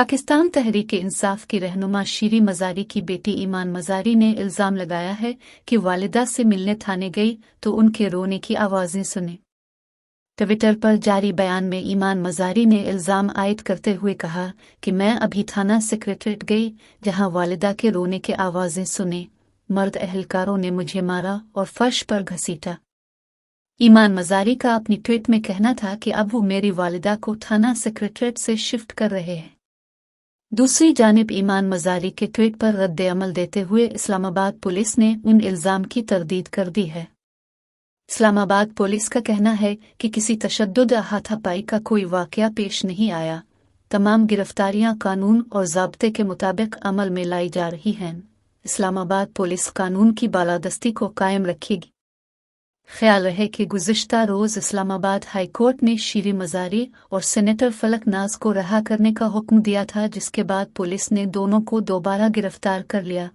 पाकिस्तान तहरीक इंसाफ की रहनुमा शीरी मज़ारी की बेटी ईमान मज़ारी ने इल्ज़ाम लगाया है कि वालिदा से मिलने थाने गई तो उनके रोने की आवाज़ें सुनी। ट्विटर पर जारी बयान में ईमान मज़ारी ने इल्ज़ाम आयद करते हुए कहा कि मैं अभी थाना सेक्रेटरीट गई, जहां वालिदा के रोने की आवाज़ें सुने। मर्द एहलकारों ने मुझे मारा और फर्श पर घसीटा। ईमान मज़ारी का अपनी ट्वीट में कहना था कि अब वो मेरी वालिदा को थाना सेक्रेटरीट से शिफ्ट कर रहे हैं। दूसरी जानिब ईमान मज़ारी के ट्वीट पर रद्द-ए-अमल देते हुए इस्लामाबाद पुलिस ने उन इल्ज़ाम की तरदीद कर दी है। इस्लामाबाद पुलिस का कहना है कि किसी तशद्दुद या हाथापाई का कोई वाक़या पेश नहीं आया। तमाम गिरफ्तारियां कानून और ज़ाब्ते के मुताबिक अमल में लाई जा रही हैं। इस्लामाबाद पुलिस कानून की बालादस्ती को कायम रखेगी। ख्याल रहे कि गुज़िश्ता रोज़ इस्लामाबाद हाई कोर्ट ने शीरी मज़ारी और सेनेटर फलक नाज को रहा करने का हुक्म दिया था, जिसके बाद पुलिस ने दोनों को दोबारा गिरफ्तार कर लिया।